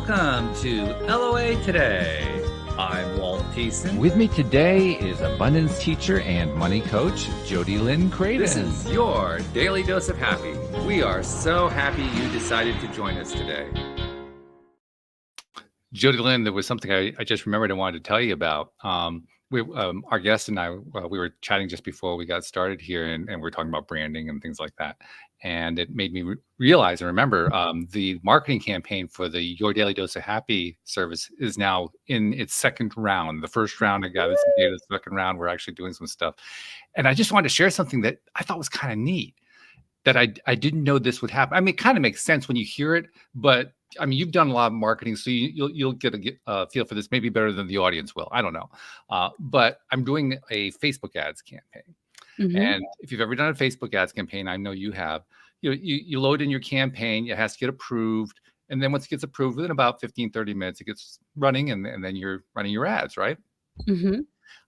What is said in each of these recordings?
Welcome to LOA Today. I'm Walt Thiessen. With me today is abundance teacher and money coach, Jody Lynn Craven. This is your daily dose of happy. We are so happy you decided to join us today. Jody Lynn, there was something I just remembered I wanted to tell you about. Our guest and I, we were chatting just before we got started here, and we were talking about branding and things like that. And it made me realize and remember the marketing campaign for the Your Daily Dose of Happy service is now in its second round. The first round I got this data, the second round we're actually doing some stuff. And I just wanted to share something that I thought was kind of neat, that I didn't know this would happen. I mean, it kind of makes sense when you hear it, but I mean, you've done a lot of marketing, so you'll get a feel for this, maybe better than the audience will. I don't know. But I'm doing a Facebook ads campaign. Mm-hmm. And if you've ever done a Facebook ads campaign, I know you have, you load in your campaign, it has to get approved. And then once it gets approved, within about 15, 30 minutes, it gets running and then you're running your ads, right? Mm-hmm.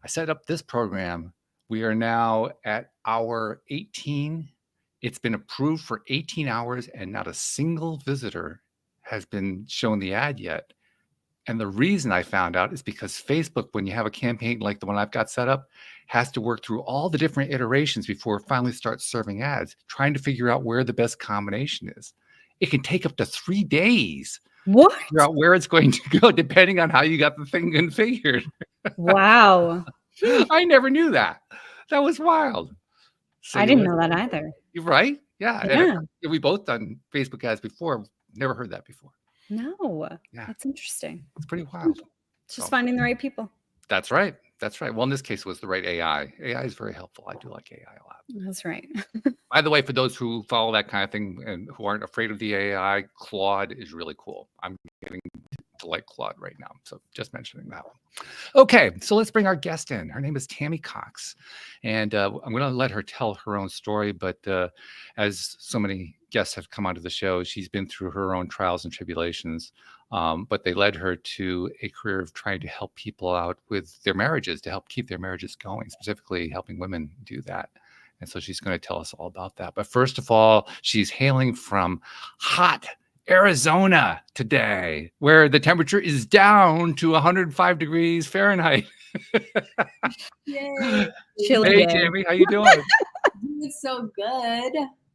I set up this program. We are now at hour 18. It's been approved for 18 hours and not a single visitor has been shown the ad yet. And the reason I found out is because Facebook, when you have a campaign like the one I've got set up, has to work through all the different iterations before it finally starts serving ads, trying to figure out where the best combination is. It can take up to 3 days. What? To figure out where it's going to go, depending on how you got the thing configured. Wow. I never knew that. That was wild. So I didn't know that either. You're right? Yeah. We both done Facebook ads before. Never heard that before. No. Yeah. That's interesting. It's pretty wild. Just finding the right people. That's right. That's right. Well, in this case, it was the right AI. AI is very helpful. I do like AI a lot. That's right. By the way, for those who follow that kind of thing and who aren't afraid of the AI, Claude is really cool. I'm getting to like Claude right now. So just mentioning that one. Okay, so let's bring our guest in. Her name is Tammy Cox. And I'm going to let her tell her own story. But as so many guests have come onto the show, she's been through her own trials and tribulations. But they led her to a career of trying to help people out with their marriages, to help keep their marriages going, specifically helping women do that. And so she's going to tell us all about that. But first of all, she's hailing from hot Arizona today, where the temperature is down to 105 degrees Fahrenheit. Yay. Hey, Tammy, how you doing? Doing so good.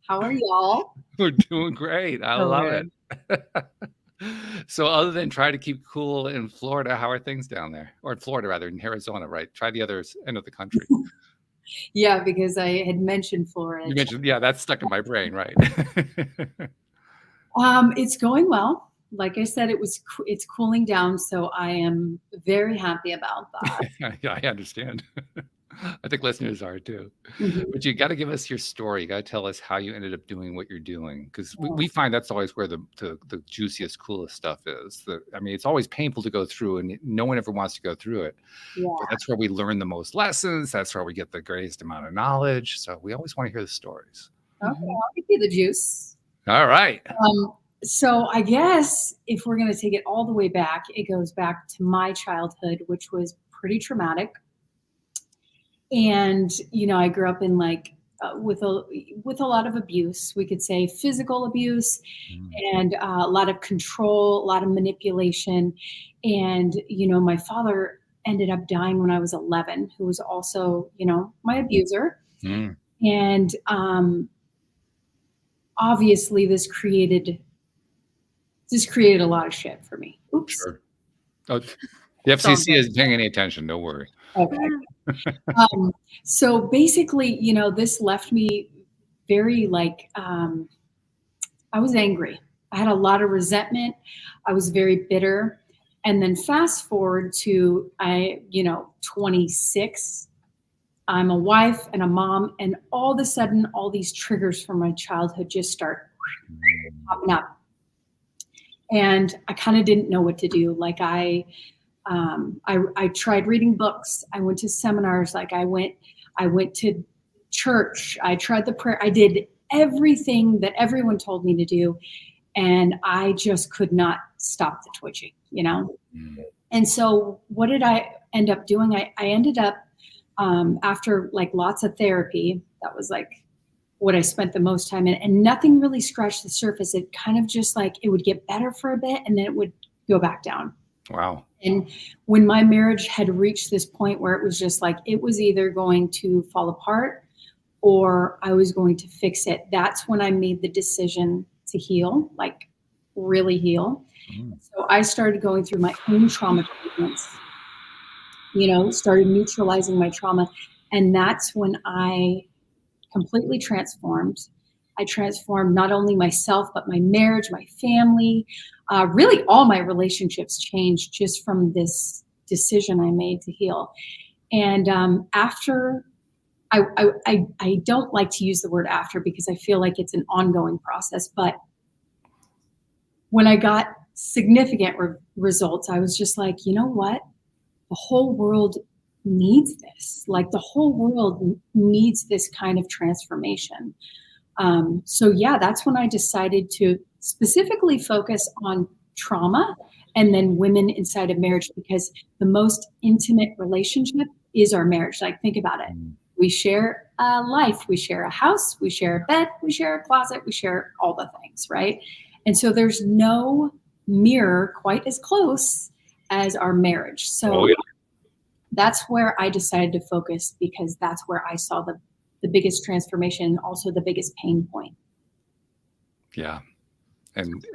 How are y'all? We're doing great. I love it. So other than try to keep cool in Florida, how are things down there? Or in Florida, rather, in Arizona, right? Try the other end of the country. Yeah, because I had mentioned Florida. You mentioned, yeah, that's stuck in my brain, right? It's going well. Like I said, it's cooling down, so I am very happy about that. Yeah, I understand. I think listeners are too. Mm-hmm. But you got to give us your story. You got to tell us how you ended up doing what you're doing, because we find that's always where the juiciest, coolest stuff is. I mean, it's always painful to go through, and no one ever wants to go through it. Yeah. But that's where we learn the most lessons. That's where we get the greatest amount of knowledge. So we always want to hear the stories. Okay, I'll give you the juice. All right. So I guess if we're going to take it all the way back, it goes back to my childhood, which was pretty traumatic. And, I grew up in with a lot of abuse, we could say physical abuse, and a lot of control, a lot of manipulation. And, my father ended up dying when I was 11, who was also, my abuser. And obviously this created a lot of shit for me. Oops. Sure. Oh, the FCC isn't paying any attention. Don't worry. Okay. So basically, this left me very I was angry. I had a lot of resentment. I was very bitter. And then fast forward to 26, I'm a wife and a mom, and all of a sudden, all these triggers from my childhood just start popping up. And I kind of didn't know what to do. I tried reading books. I went to seminars. I went to church. I tried the prayer. I did everything that everyone told me to do. And I just could not stop the twitching, And so what did I end up doing? I ended up, after lots of therapy, that was what I spent the most time in, and nothing really scratched the surface. It kind of just it would get better for a bit, and then it would go back down. Wow. And when my marriage had reached this point where it was just like, it was either going to fall apart or I was going to fix it, that's when I made the decision to heal, like really heal. So I started going through my own trauma treatments, started neutralizing my trauma. And that's when I completely transformed. I transformed not only myself, but my marriage, my family, really all my relationships changed just from this decision I made to heal. And after, I don't like to use the word after because I feel like it's an ongoing process. But when I got significant results, I was just like, you know what? The whole world needs this. Like the whole world needs this kind of transformation. So yeah, that's when I decided to specifically focus on trauma and then women inside of marriage, because the most intimate relationship is our marriage. Like, think about it. We share a life, we share a house, we share a bed, we share a closet, we share all the things, right? And so there's no mirror quite as close as our marriage. So that's where I decided to focus, because that's where I saw the biggest transformation and also the biggest pain point. Yeah. And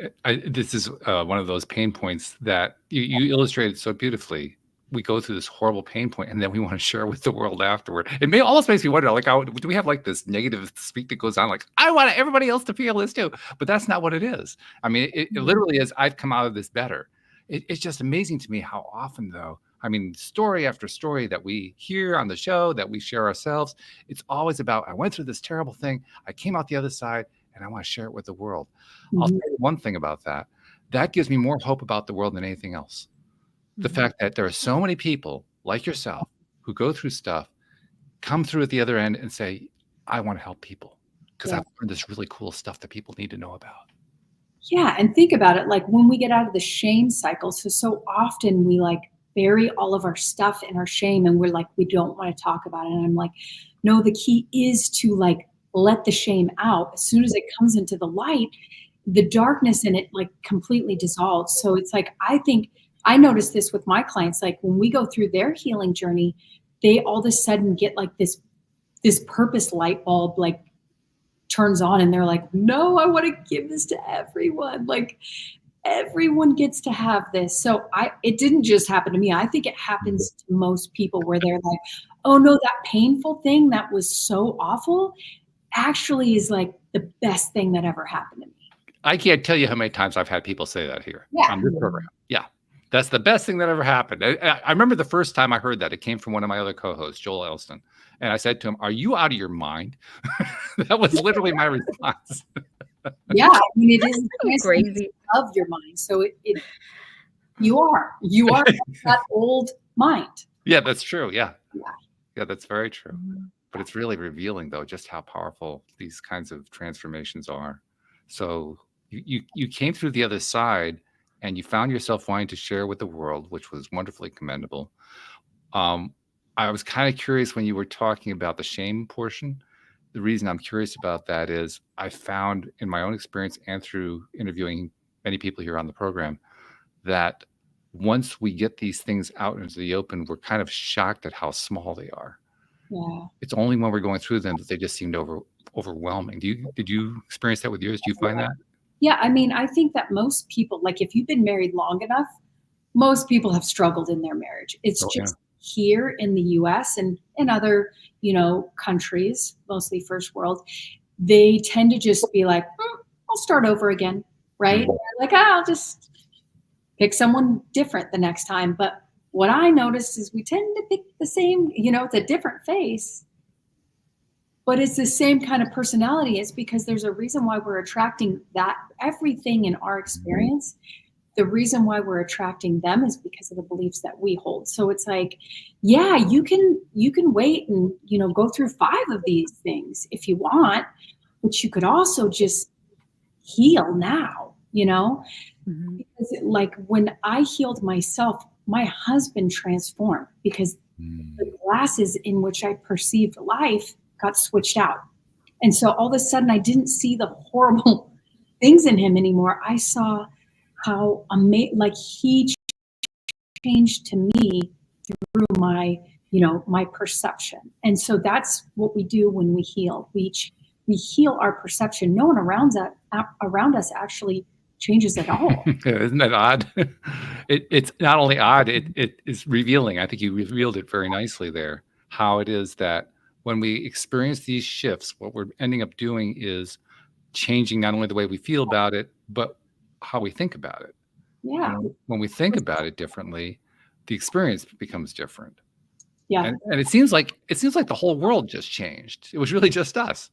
this is one of those pain points that you illustrated so beautifully. We go through this horrible pain point and then we want to share with the world afterward. It almost makes me wonder, like, do we have like this negative speak that goes on? Like, I want everybody else to feel this too, but that's not what it is. I mean, it literally is, I've come out of this better. It's just amazing to me how often though, I mean, story after story that we hear on the show, that we share ourselves, it's always about, I went through this terrible thing, I came out the other side, and I want to share it with the world. I'll say one thing about that. That gives me more hope about the world than anything else. The fact that there are so many people like yourself who go through stuff, come through at the other end and say, I want to help people because I've learned this really cool stuff that people need to know about. Yeah. And think about it. Like when we get out of the shame cycle, so often we like bury all of our stuff in our shame and we're like, we don't want to talk about it. And I'm like, no, the key is to like let the shame out. As soon as it comes into the light, the darkness in it like completely dissolves. So it's like, I noticed this with my clients, like when we go through their healing journey, they all of a sudden get like this purpose light bulb like turns on and they're like, no, I want to give this to everyone. Like everyone gets to have this. So it didn't just happen to me. I think it happens to most people where they're like, oh no, that painful thing that was so awful actually is like the best thing that ever happened to me. I can't tell you how many times I've had people say that here on this program. Yeah. That's the best thing that ever happened. I remember the first time I heard that. It came from one of my other co-hosts, Joel Elston. And I said to him, are you out of your mind? That was literally my response. Yeah, I mean, it is crazy of your mind. So you are that old mind. Yeah, that's true. Yeah, that's very true. But it's really revealing, though, just how powerful these kinds of transformations are. So you came through the other side and you found yourself wanting to share with the world, which was wonderfully commendable. I was kind of curious when you were talking about the shame portion. The reason I'm curious about that is I found in my own experience and through interviewing many people here on the program that once we get these things out into the open, we're kind of shocked at how small they are. Yeah. It's only when we're going through them that they just seemed overwhelming. Did you experience that with yours? Do you find that? Yeah, I mean, I think that most people, like if you've been married long enough, most people have struggled in their marriage. It's here in the US and in other, countries, mostly first world, they tend to just be like, I'll start over again, right? Like, I'll just pick someone different the next time. But what I noticed is we tend to pick the same, it's a different face, but it's the same kind of personality. It's because there's a reason why we're attracting that everything in our experience. The reason why we're attracting them is because of the beliefs that we hold. So it's like, yeah, you can wait and, go through 5 of these things if you want, but you could also just heal now, because like when I healed myself, my husband transformed because the glasses in which I perceived life got switched out. And so all of a sudden I didn't see the horrible things in him anymore. I saw how amazing, like he changed to me through my, my perception. And so that's what we do when we heal. We heal our perception. No one around us actually changes at all. Isn't that odd? It's not only odd, it is revealing. I think you revealed it very nicely there, how it is that when we experience these shifts, what we're ending up doing is changing not only the way we feel about it, but how we think about it. Yeah. And when we think about it differently, the experience becomes different. Yeah. And it seems like the whole world just changed. It was really just us.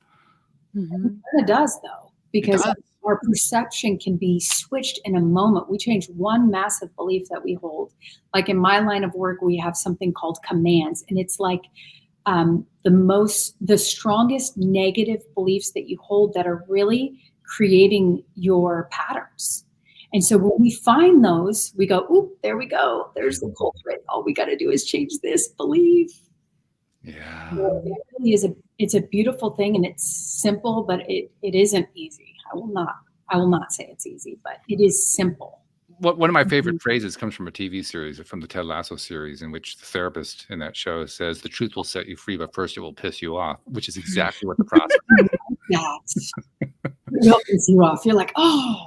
Mm-hmm. It does, though, because our perception can be switched in a moment. We change one massive belief that we hold. Like in my line of work, we have something called commands, and it's like the strongest negative beliefs that you hold that are really creating your patterns. And so when we find those, we go, "Ooh, there we go. There's the culprit. All we got to do is change this belief." Yeah. So it really is it's a beautiful thing, and it's simple, but it isn't easy. I will not say it's easy, but it is simple. One of my favorite phrases comes from a TV series, from the Ted Lasso series, in which the therapist in that show says, "The truth will set you free, but first it will piss you off," which is exactly what the process is. It will piss you off. You're like, oh.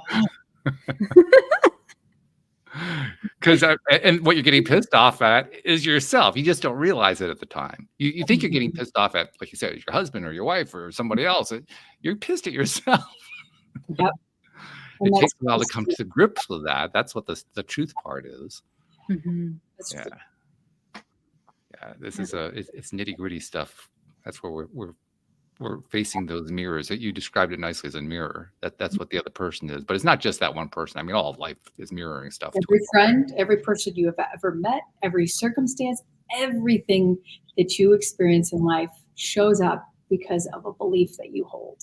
Because and what you're getting pissed off at is yourself. You just don't realize it at the time. You think you're getting pissed off at, like you said, your husband or your wife or somebody else. You're pissed at yourself. Yep. It takes a while to come to grips with that. That's what the truth part is. Mm-hmm. Yeah. Yeah. This is it's nitty gritty stuff. That's where we're facing those mirrors. That you described it nicely as a mirror. That's what the other person is. But it's not just that one person. I mean, all of life is mirroring stuff. Every friend, every person you have ever met, every circumstance, everything that you experience in life shows up because of a belief that you hold.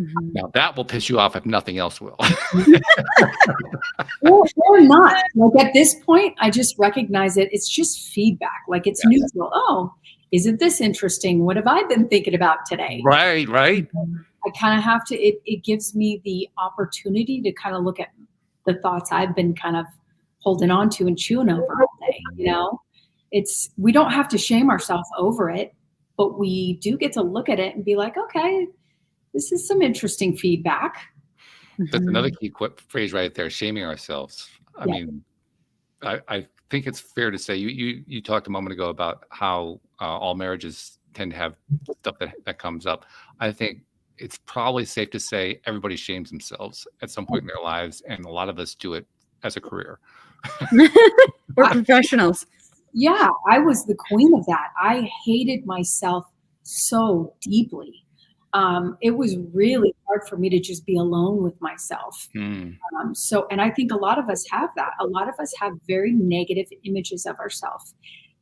Mm-hmm. Now that will piss you off if nothing else will. or not. Like at this point, I just recognize it. It's just feedback. Like it's neutral. Oh, isn't this interesting? What have I been thinking about today? Right. I kind of have to, it gives me the opportunity to kind of look at the thoughts I've been kind of holding on to and chewing over all day. We don't have to shame ourselves over it, but we do get to look at it and be like, okay, this is some interesting feedback. That's another key phrase right there, shaming ourselves. I mean, I think it's fair to say, you talked a moment ago about how all marriages tend to have stuff that comes up. I think it's probably safe to say everybody shames themselves at some point in their lives, and a lot of us do it as a career. We're professionals. Yeah, I was the queen of that. I hated myself so deeply. It was really hard for me to just be alone with myself. And I think a lot of us have that. A lot of us have very negative images of ourselves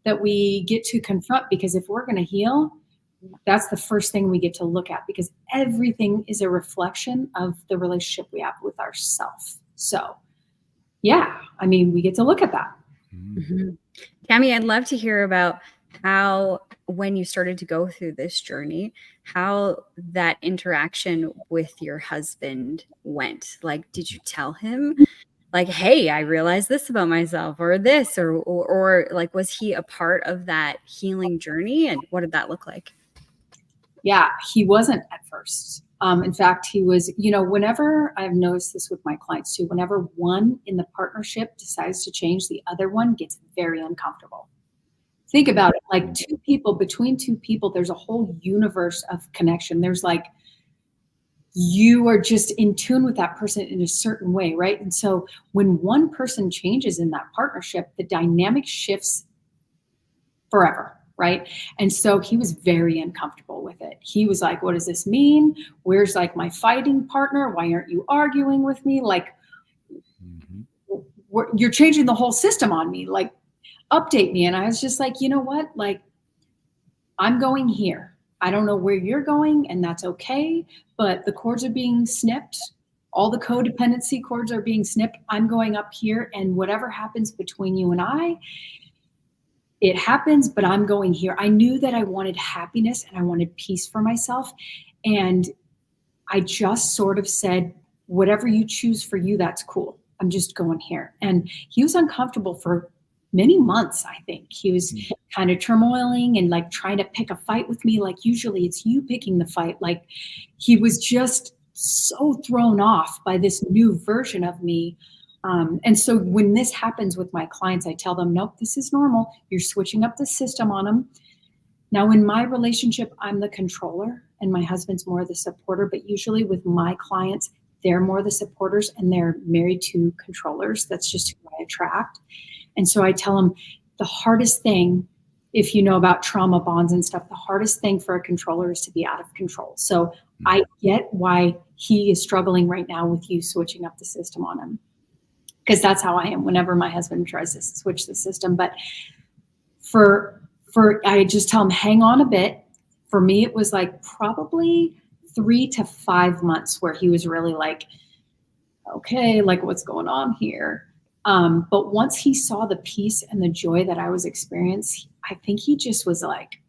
that we get to confront, because if we're going to heal, that's the first thing we get to look at, because everything is a reflection of the relationship we have with ourselves. So yeah, I mean, we get to look at that. Mm-hmm. Tammy, I'd love to hear about how, when you started to go through this journey, how that interaction with your husband went. Like, did you tell him, like, hey, I realized this about myself, or this, or like, was he a part of that healing journey, and what did that look like? Yeah, he wasn't at first. In fact, he was, whenever, I've noticed this with my clients too, whenever one in the partnership decides to change, the other one gets very uncomfortable. Think about it, like between two people, there's a whole universe of connection. There's like, you are just in tune with that person in a certain way, right? And so when one person changes in that partnership, the dynamic shifts forever, right? And so he was very uncomfortable with it. He was like, what does this mean? Where's like my fighting partner? Why aren't you arguing with me? Like, you're changing the whole system on me. Like, update me. And I was just like, you know what? Like, I'm going here. I don't know where you're going, and that's okay. But the cords are being snipped. All the codependency cords are being snipped. I'm going up here, and whatever happens between you and I, it happens, but I'm going here. I knew that I wanted happiness and I wanted peace for myself. And I just sort of said, whatever you choose for you, that's cool. I'm just going here. And he was uncomfortable for many months, I think. He was kind of turmoiling and like trying to pick a fight with me. Like usually it's you picking the fight. Like he was just so thrown off by this new version of me. And so when this happens with my clients, I tell them, nope, this is normal. You're switching up the system on them. Now, in my relationship, I'm the controller and my husband's more the supporter. But usually with my clients, they're more the supporters and they're married to controllers. That's just who I attract. And so I tell them the hardest thing, if you know about trauma bonds and stuff, the hardest thing for a controller is to be out of control. So I get why he is struggling right now with you switching up the system on him. Because that's how I am whenever my husband tries to switch the system. But I just tell him, hang on a bit. For me, it was like probably 3 to 5 months where he was really like, okay, like what's going on here? But once he saw the peace and the joy that I was experiencing, I think he just was like,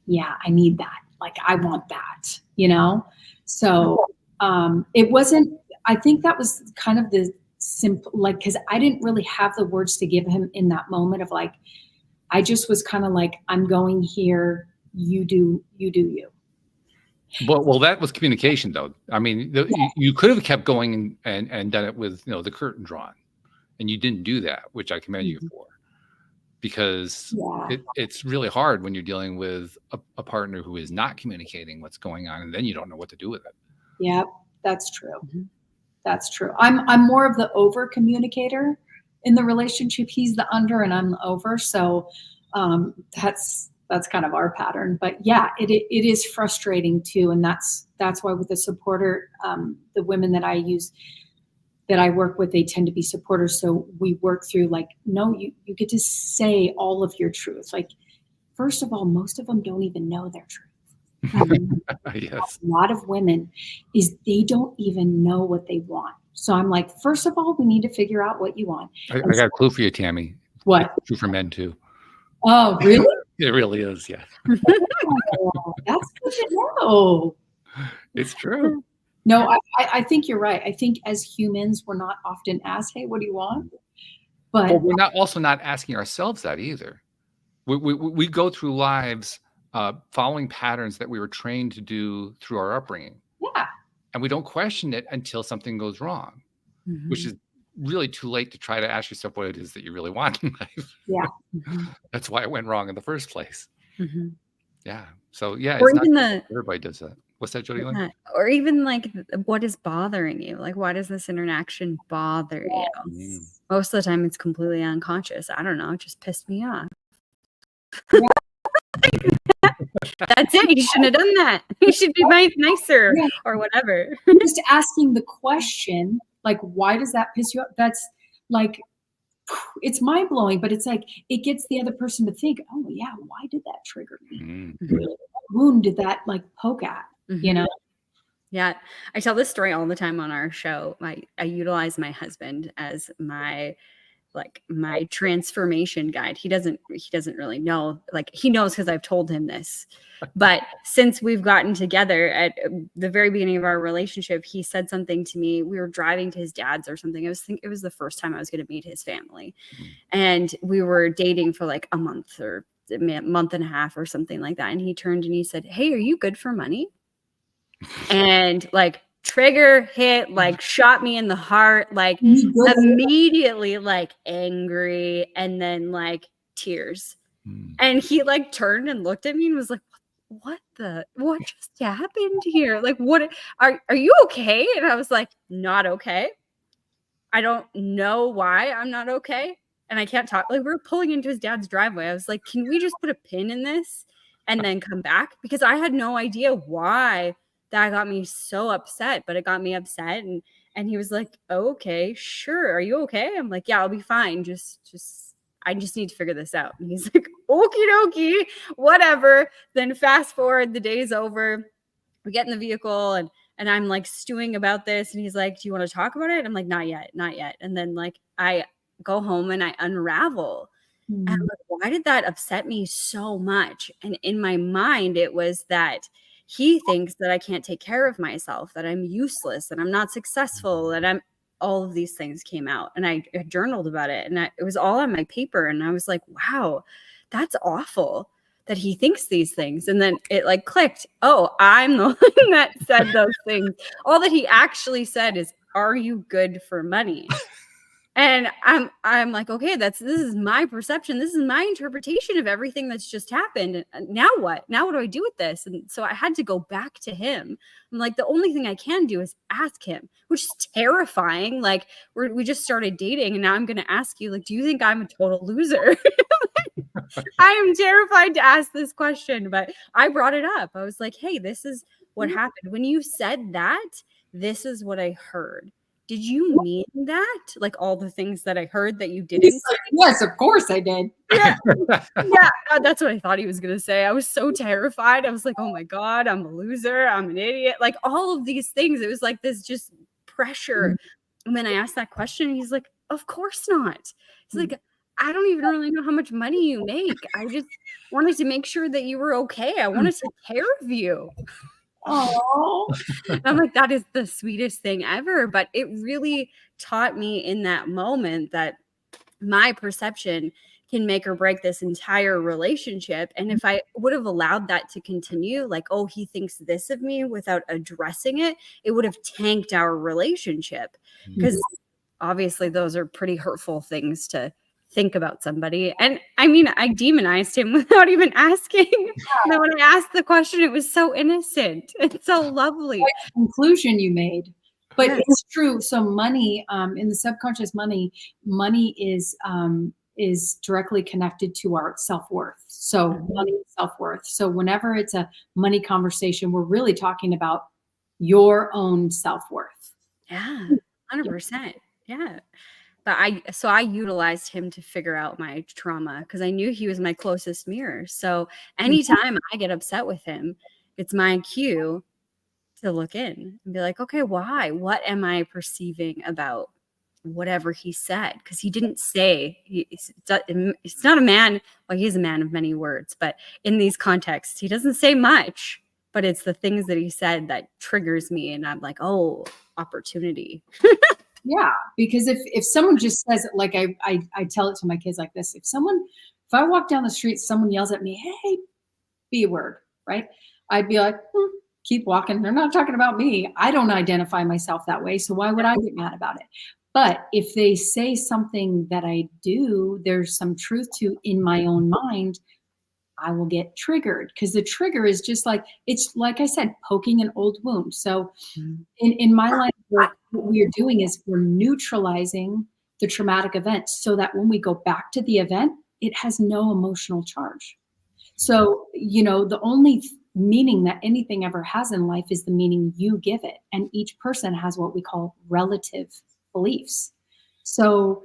yeah, I need that. Like, I want that, you know? So it wasn't, I think that was kind of the simple, like, because I didn't really have the words to give him in that moment of like, I just was kind of like, I'm going here, you do you. Well, that was communication, though. I mean, you could have kept going and done it with, the curtain drawn, and you didn't do that, which I commend you for, because it's really hard when you're dealing with a partner who is not communicating what's going on, and then you don't know what to do with it. Yep, that's true. That's true. I'm more of the over communicator in the relationship. He's the under and I'm the over. So that's kind of our pattern. But yeah, it is frustrating too. And that's why with the supporter, the women that I work with, they tend to be supporters. So we work through like, no, you get to say all of your truth. Like, first of all, most of them don't even know their truth. Yes. A lot of women is they don't even know what they want. So I'm like, first of all, we need to figure out what you want. I got a clue for you, Tammy. What? It's true for men too. Oh, really? It really is. Yeah. Oh, that's good to know. It's true. No, I think you're right. I think as humans, we're not often asked, hey, what do you want? But we're not asking ourselves that either. We go through lives following patterns that we were trained to do through our upbringing. Yeah. And we don't question it until something goes wrong, which is really too late to try to ask yourself what it is that you really want in life. Yeah. That's why it went wrong in the first place. Yeah. So yeah, Or it's even not everybody does that. What's that, Jody? Yeah. Or even like, what is bothering you? Like, why does this interaction bother you? Most of the time it's completely unconscious. I don't know. It just pissed me off. That's it. You shouldn't have done that. You should be nicer or whatever. Just asking the question, like, why does that piss you off? That's like, it's mind blowing, but it's like, it gets the other person to think, oh yeah, why did that trigger me? What wound did that like poke at, you know? Yeah. I tell this story all the time on our show. I utilize my husband as my transformation guide. He doesn't really know, like he knows because I've told him this, but since we've gotten together at the very beginning of our relationship, he said something to me. We were driving to his dad's or something. It was the first time I was going to meet his family, and we were dating for like a month or a month and a half or something like that. And he turned and he said, "Hey, are you good for money?" And like, trigger hit, like shot me in the heart, like immediately like angry and then like tears. And he like turned and looked at me and was like, what just happened here? Like, what are you okay? And I was like, not okay. I don't know why I'm not okay. And I can't talk. Like, we were pulling into his dad's driveway. I was like, can we just put a pin in this and then come back? Because I had no idea why that got me so upset, but it got me upset. And he was like, oh, okay, sure. Are you okay? I'm like, yeah, I'll be fine. I just need to figure this out. And he's like, okie dokie, whatever. Then fast forward, the day's over. We get in the vehicle and I'm like stewing about this. And he's like, do you want to talk about it? I'm like, not yet. And then like, I go home and I unravel. And I'm like, why did that upset me so much? And in my mind, it was that he thinks that I can't take care of myself, that I'm useless, that I'm not successful, that all of these things came out, and I journaled about it, and it was all on my paper. And I was like, wow, that's awful that he thinks these things. And then it like clicked. Oh, I'm the one that said those things. All that he actually said is, are you good for money? And I'm like, okay, this is my perception. This is my interpretation of everything that's just happened. And now what? Now what do I do with this? And so I had to go back to him. I'm like, the only thing I can do is ask him, which is terrifying. Like we just started dating, and now I'm going to ask you, like, do you think I'm a total loser? I am terrified to ask this question, but I brought it up. I was like, hey, this is what happened. When you said that, this is what I heard. Did you mean that? Like all the things that I heard that you didn't? Like, yes, of course I did. Yeah. That's what I thought he was going to say. I was so terrified. I was like, oh my God, I'm a loser. I'm an idiot. Like all of these things. It was like this just pressure. And then I asked that question, and he's like, of course not. He's like, I don't even really know how much money you make. I just wanted to make sure that you were okay. I want to take care of you. Oh, I'm like, that is the sweetest thing ever. But it really taught me in that moment that my perception can make or break this entire relationship. And if I would have allowed that to continue, like, oh, he thinks this of me, without addressing it, it would have tanked our relationship. Because obviously those are pretty hurtful things to think about somebody. And I mean, I demonized him without even asking. And then when I asked the question, it was so innocent. It's so lovely. what conclusion you made. But it's true. So money, in the subconscious, money is directly connected to our self-worth. So money is self-worth. So whenever it's a money conversation, we're really talking about your own self-worth. Yeah, 100%. Yeah. But I utilized him to figure out my trauma, because I knew he was my closest mirror. So anytime I get upset with him, it's my cue to look in and be like, okay, why? What am I perceiving about whatever he said? Because he didn't say, he's not a man. Well, he's a man of many words, but in these contexts, he doesn't say much, but it's the things that he said that triggers me. And I'm like, oh, opportunity. Yeah, because if someone just says it, like I tell it to my kids like this, if I walk down the street, someone yells at me, hey, be a word, right? I'd be like, keep walking. They're not talking about me. I don't identify myself that way. So why would I get mad about it? But if they say something that I do, there's some truth to in my own mind, I will get triggered, because the trigger is just like, it's like I said, poking an old wound. So in my line of work, what we are doing is we're neutralizing the traumatic event so that when we go back to the event, it has no emotional charge. So, the only meaning that anything ever has in life is the meaning you give it. And each person has what we call relative beliefs. So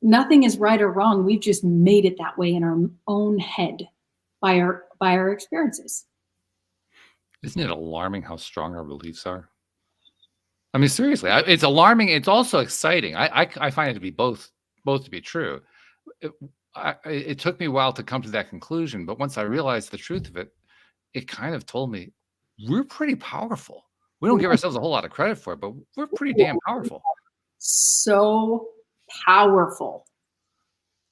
nothing is right or wrong. We've just made it that way in our own head by our experiences. Isn't it alarming how strong our beliefs are? I mean, seriously, it's alarming. It's also exciting. I find it to be both to be true. It took me a while to come to that conclusion, but once I realized the truth of it, it kind of told me we're pretty powerful. We don't give ourselves a whole lot of credit for it, but we're pretty damn powerful. So powerful.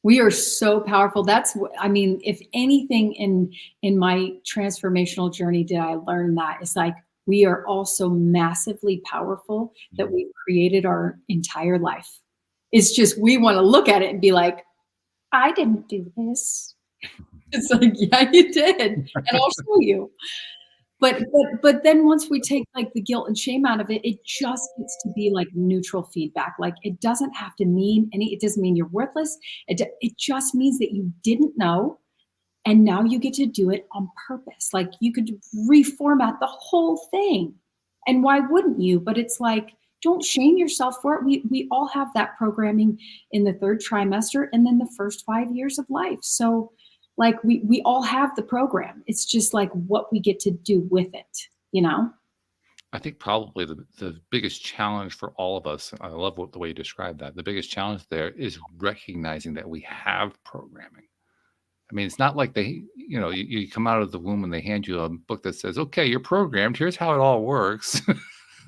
We are so powerful. If anything in my transformational journey did I learn that, it's like we are also massively powerful, that we've created our entire life. It's just, we want to look at it and be like, I didn't do this. It's like, yeah, you did. And I'll show you. But then once we take like the guilt and shame out of it, it just gets to be like neutral feedback. Like it doesn't have to mean it doesn't mean you're worthless. It just means that you didn't know. And now you get to do it on purpose. Like you could reformat the whole thing. And why wouldn't you? But it's like, don't shame yourself for it. We all have that programming in the third trimester and then the first 5 years of life. So like we all have the program. It's just like what we get to do with it, I think probably the biggest challenge for all of us, I love the way you described that. The biggest challenge there is recognizing that we have programming. I mean, it's not like you come out of the womb and they hand you a book that says, okay, you're programmed. Here's how it all works.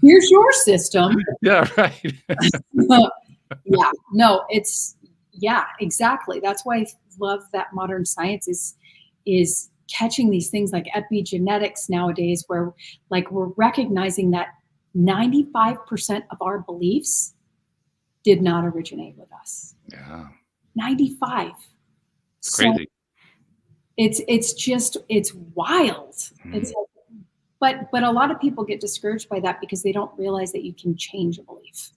Here's your system. Yeah, right. Yeah, no, yeah, exactly. That's why I love that modern science is catching these things like epigenetics nowadays, where like we're recognizing that 95% of our beliefs did not originate with us. Yeah. 95. It's crazy. It's wild. It's but a lot of people get discouraged by that because they don't realize that you can change a belief.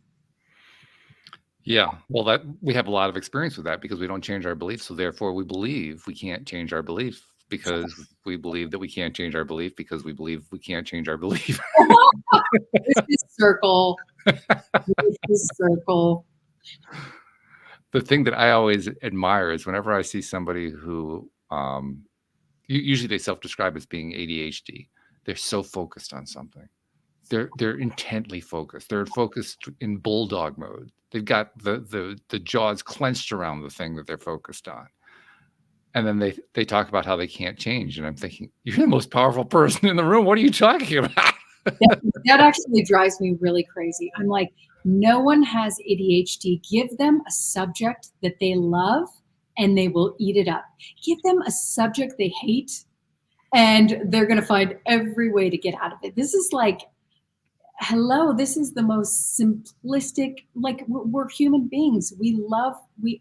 Yeah. Well, that we have a lot of experience with that because we don't change our beliefs. So therefore we believe we can't change our belief because we believe that we can't change our belief because we believe we can't change our belief. This is circle. This is circle. The thing that I always admire is whenever I see somebody who usually they self-describe as being ADHD. They're so focused on something. They're intently focused. They're focused in bulldog mode. They've got the jaws clenched around the thing that they're focused on. And then they talk about how they can't change. And I'm thinking, you're the most powerful person in the room. What are you talking about? That actually drives me really crazy. I'm like, no one has ADHD. Give them a subject that they love and they will eat it up. Give them a subject they hate and they're going to find every way to get out of it. This is like, hello, this is the most simplistic, like we're human beings. We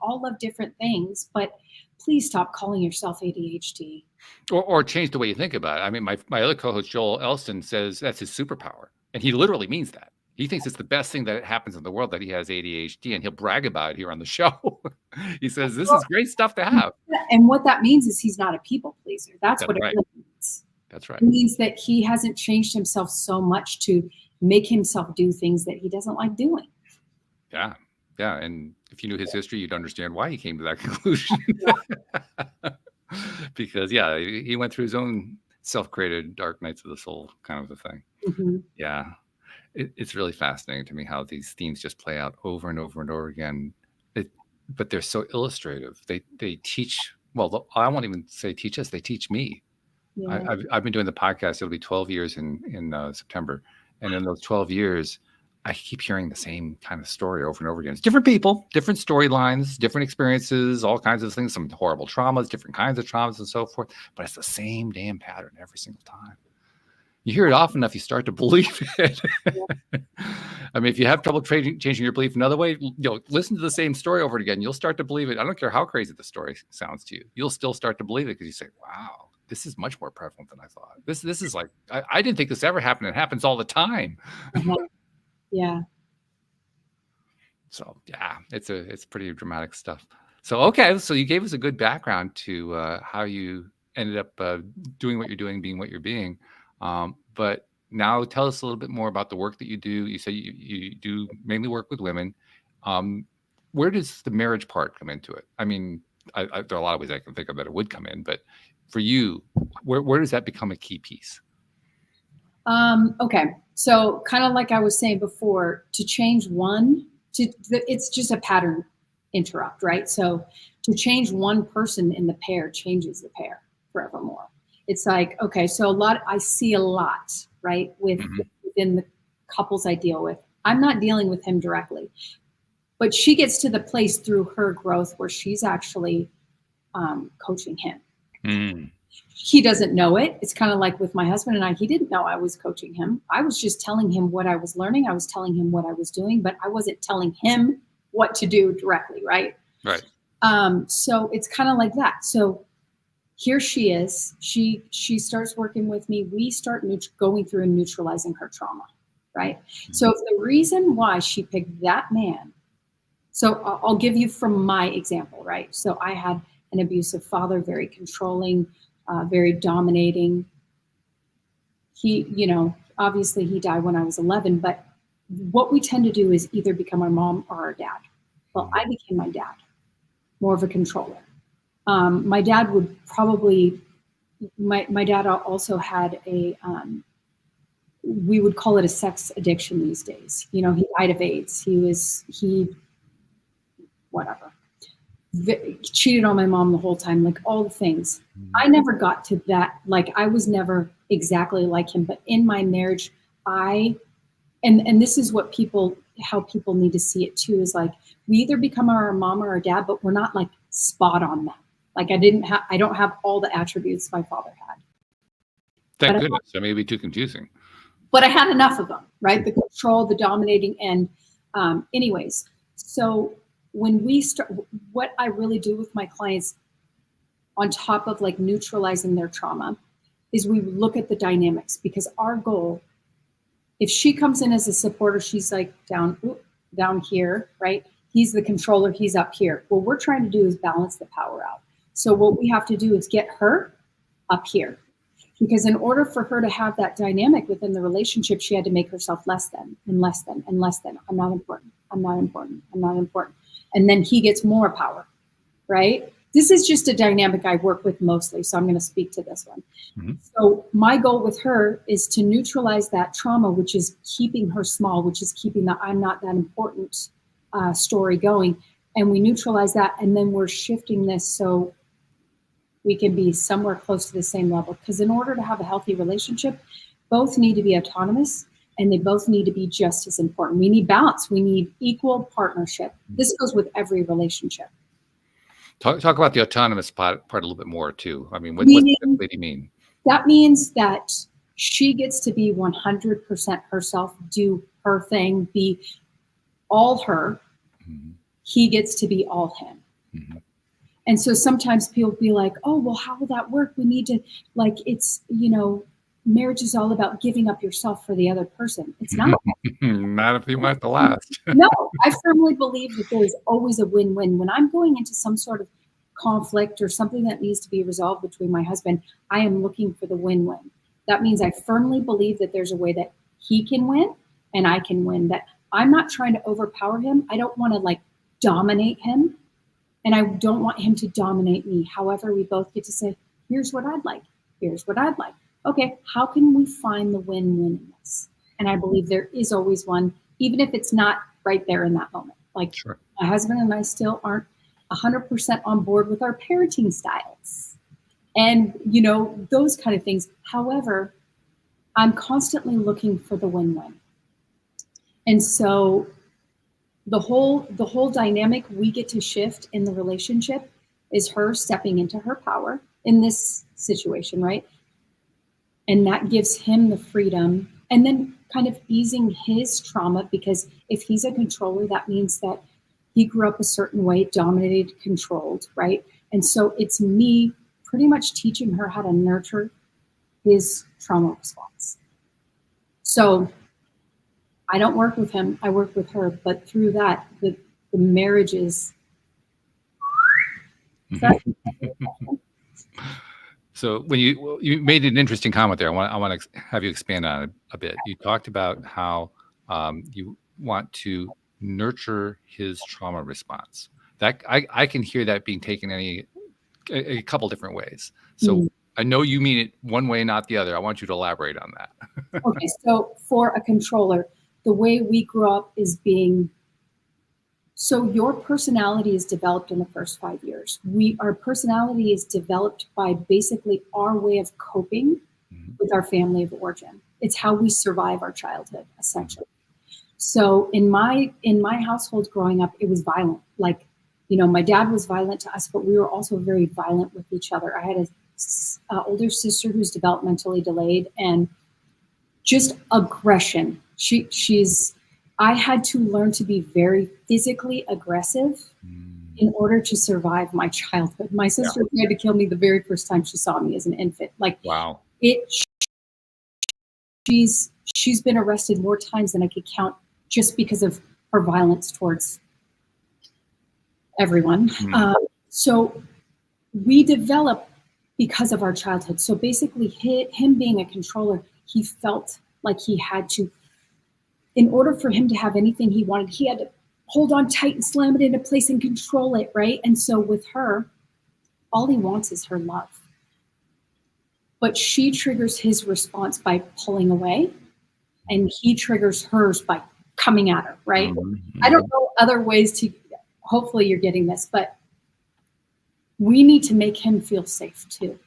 all love different things, but please stop calling yourself ADHD. Or change the way you think about it. I mean, my other co-host, Joel Elston, says that's his superpower. And he literally means that. He thinks it's the best thing that happens in the world that he has ADHD, and he'll brag about it here on the show. He says, this is great stuff to have. And what that means is he's not a people pleaser. That's what it really means. That's right. It means that he hasn't changed himself so much to make himself do things that he doesn't like doing. Yeah. Yeah. And if you knew his history, you'd understand why he came to that conclusion. Because, yeah, he went through his own self-created dark nights of the soul kind of a thing. Mm-hmm. Yeah. It's really fascinating to me how these themes just play out over and over and over again. But they're so illustrative. They teach, well, I won't even say teach us, they teach me. Yeah. I've been doing the podcast. It'll be 12 years in September. And in those 12 years, I keep hearing the same kind of story over and over again. It's different people, different storylines, different experiences, all kinds of things, some horrible traumas, different kinds of traumas and so forth. But it's the same damn pattern every single time. You hear it often enough, you start to believe it. I mean, if you have trouble changing your belief another way, listen to the same story over again. You'll start to believe it. I don't care how crazy the story sounds to you. You'll still start to believe it because you say, wow, this is much more prevalent than I thought. This is like, I didn't think this ever happened. It happens all the time. Yeah. So yeah, it's pretty dramatic stuff. So, okay. So you gave us a good background to how you ended up doing what you're doing, being what you're being. But now tell us a little bit more about the work that you do. You say you do mainly work with women. Where does the marriage part come into it? I mean, there are a lot of ways I can think of that it would come in, but for you, where does that become a key piece? Okay. So kind of like I was saying before, to change one, it's just a pattern interrupt, right? So to change one person in the pair changes the pair forevermore. It's like, okay, so I see a lot, right? Within the couples I deal with. I'm not dealing with him directly, but she gets to the place through her growth where she's actually coaching him. Mm. He doesn't know it. It's kind of like with my husband and I, he didn't know I was coaching him. I was just telling him what I was learning. I was telling him what I was doing, but I wasn't telling him what to do directly, right? Right. So it's kind of like that. So here she is. She starts working with me. We start going through and neutralizing her trauma, right? Mm-hmm. So if the reason why she picked that man, so I'll give you from my example, right? So I had an abusive father, very controlling, very dominating. He, obviously he died when I was 11, but what we tend to do is either become our mom or our dad. Well, I became my dad, more of a controller. My dad would probably, my dad also had we would call it a sex addiction these days. He died of AIDS. Whatever. Cheated on my mom the whole time, like all the things. I never got to that. Like I was never exactly like him, but in my marriage, I and this is what how people need to see it too, is like, we either become our mom or our dad, but we're not like spot on that. Like I don't have all the attributes my father had. Thank goodness. That may be too confusing. But I had enough of them, right? The control, the dominating, and anyways. So when we start, what I really do with my clients, on top of like neutralizing their trauma, is we look at the dynamics, because our goal, if she comes in as a supporter, she's like down here, right? He's the controller, he's up here. What we're trying to do is balance the power out. So what we have to do is get her up here, because in order for her to have that dynamic within the relationship, she had to make herself less than and less than and less than. I'm not important. I'm not important. I'm not important. And then he gets more power, right? This is just a dynamic I work with mostly, so I'm going to speak to this one. Mm-hmm. So my goal with her is to neutralize that trauma, which is keeping her small, which is keeping the I'm not that important story going. And we neutralize that, and then we're shifting this so we can be somewhere close to the same level. Because in order to have a healthy relationship, both need to be autonomous, and they both need to be just as important. We need balance. We need equal partnership. This goes with every relationship. Talk about the autonomous part a little bit more too. I mean, what do you mean? That means that she gets to be 100% herself, do her thing, be all her. Mm-hmm. He gets to be all him. Mm-hmm. And so sometimes people be like, oh, well, how will that work? We need to, like, it's, marriage is all about giving up yourself for the other person. It's not. Not if you want the last. No, I firmly believe that there is always a win-win. When I'm going into some sort of conflict or something that needs to be resolved between my husband, I am looking for the win-win. That means I firmly believe that there's a way that he can win and I can win, that I'm not trying to overpower him. I don't want to like dominate him, and I don't want him to dominate me. However, we both get to say, here's what I'd like. Here's what I'd like. Okay, how can we find the win-win in this? And I believe there is always one, even if it's not right there in that moment. Like, sure. My husband and I still aren't 100% on board with our parenting styles and, those kind of things. However, I'm constantly looking for the win-win. And so the whole dynamic we get to shift in the relationship is her stepping into her power in this situation, right? And that gives him the freedom, and then kind of easing his trauma, because if he's a controller, that means that he grew up a certain way, dominated, controlled, right? And so it's me pretty much teaching her how to nurture his trauma response. So I don't work with him, I work with her, but through that, the marriage is. So when you made an interesting comment there, I want to have you expand on it a bit. You talked about how you want to nurture his trauma response. That I can hear that being taken a couple different ways. So I know you mean it one way, not the other. I want you to elaborate on that. Okay, so for a controller, the way we grew up is being. So your personality is developed in the first 5 years. Our personality is developed by basically our way of coping with our family of origin. It's how we survive our childhood, essentially. So in my household growing up, it was violent. Like, my dad was violent to us, but we were also very violent with each other. I had an older sister who's developmentally delayed, and just aggression. I had to learn to be very physically aggressive in order to survive my childhood. My sister tried to kill me the very first time she saw me as an infant. Like, wow. She's been arrested more times than I could count just because of her violence towards everyone. So we develop because of our childhood. So basically him being a controller, he felt like he had to, in order for him to have anything he wanted, he had to hold on tight and slam it into place and control it, right? And so with her, all he wants is her love. But she triggers his response by pulling away, and he triggers hers by coming at her, right? I don't know other ways to, hopefully you're getting this, but we need to make him feel safe too.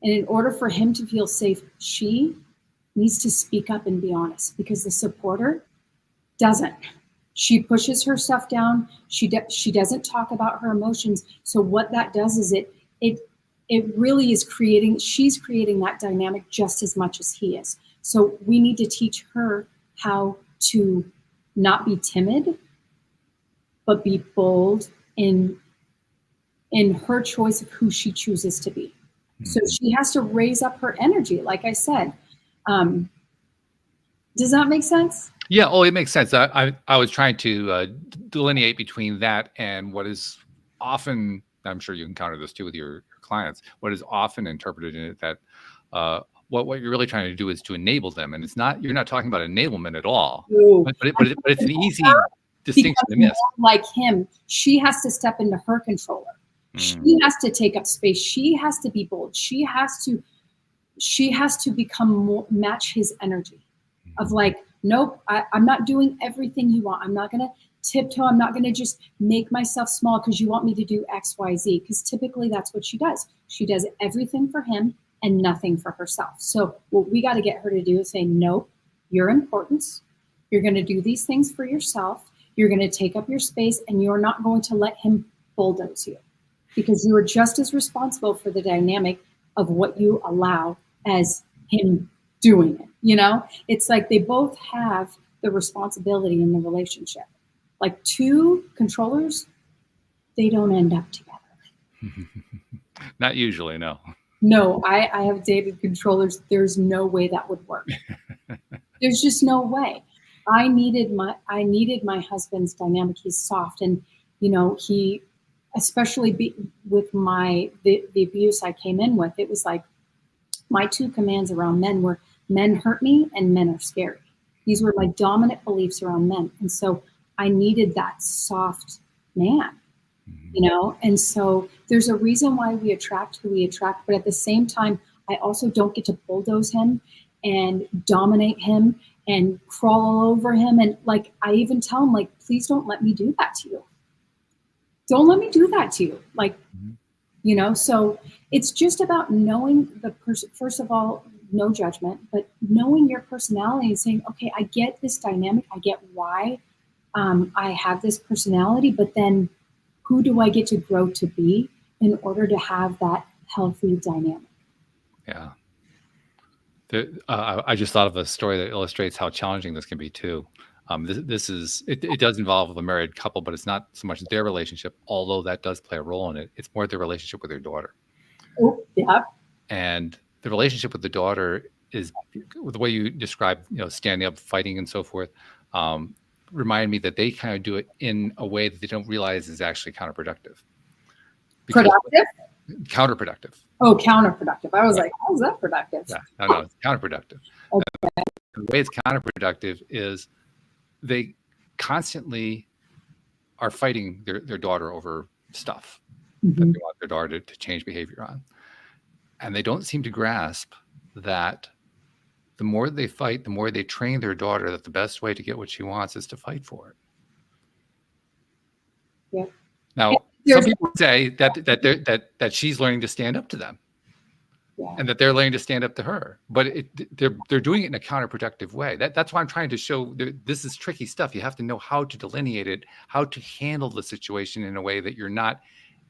And in order for him to feel safe, she needs to speak up and be honest, because the supporter doesn't. She pushes her stuff down. She doesn't talk about her emotions. So what that does is it really is she's creating that dynamic just as much as he is. So we need to teach her how to not be timid, but be bold in her choice of who she chooses to be. So she has to raise up her energy, like I said. Does that make sense? Yeah, oh, it makes sense. I was trying to delineate between that and what is often, I'm sure you encounter this too with your clients, what is often interpreted in it that what you're really trying to do is to enable them. And you're not talking about enablement at all, but it's an easy distinction to miss. Like him, she has to step into her controller. She has to take up space. She has to be bold. She has to become match his energy of like, nope, I'm not doing everything you want. I'm not going to tiptoe. I'm not going to just make myself small because you want me to do X, Y, Z. Because typically that's what she does. She does everything for him and nothing for herself. So what we got to get her to do is say, nope, you're important. You're going to do these things for yourself. You're going to take up your space, and you're not going to let him bulldoze you, because you are just as responsible for the dynamic of what you allow as him doing it. You know, it's like they both have the responsibility in the relationship. Like two controllers, they don't end up together. Not usually, no. No, I have dated controllers. There's no way that would work. There's just no way. I needed my husband's dynamic. He's soft, and you know, he, especially with the abuse I came in with, it was like my two commands around men were, men hurt me and men are scary. These were my dominant beliefs around men. And so I needed that soft man, you know? And so there's a reason why we attract who we attract, but at the same time, I also don't get to bulldoze him and dominate him and crawl all over him. And like, I even tell him, like, please don't let me do that to you. Don't let me do that to you. Like, you know, so it's just about knowing the person, first of all, no judgment, but knowing your personality and saying, okay, I get this dynamic. I get why I have this personality, but then who do I get to grow to be in order to have that healthy dynamic? Yeah. I just thought of a story that illustrates how challenging this can be too. It does involve a married couple, but it's not so much their relationship, although that does play a role in it. It's more their relationship with their daughter. Oh, yeah. And the relationship with the daughter is, the way you describe, you know, standing up, fighting, and so forth, remind me that they kind of do it in a way that they don't realize is actually counterproductive. Productive? Counterproductive. Oh, counterproductive. I was like, how is that productive? Yeah, no, it's counterproductive. Okay. The way it's counterproductive is they constantly are fighting their daughter over stuff that they want their daughter to change behavior on. And they don't seem to grasp that the more they fight, the more they train their daughter that the best way to get what she wants is to fight for it. Yeah. Now, some people say that she's learning to stand up to them, and that they're learning to stand up to her. But they're doing it in a counterproductive way. That's why I'm trying to show this is tricky stuff. You have to know how to delineate it, how to handle the situation in a way that you're not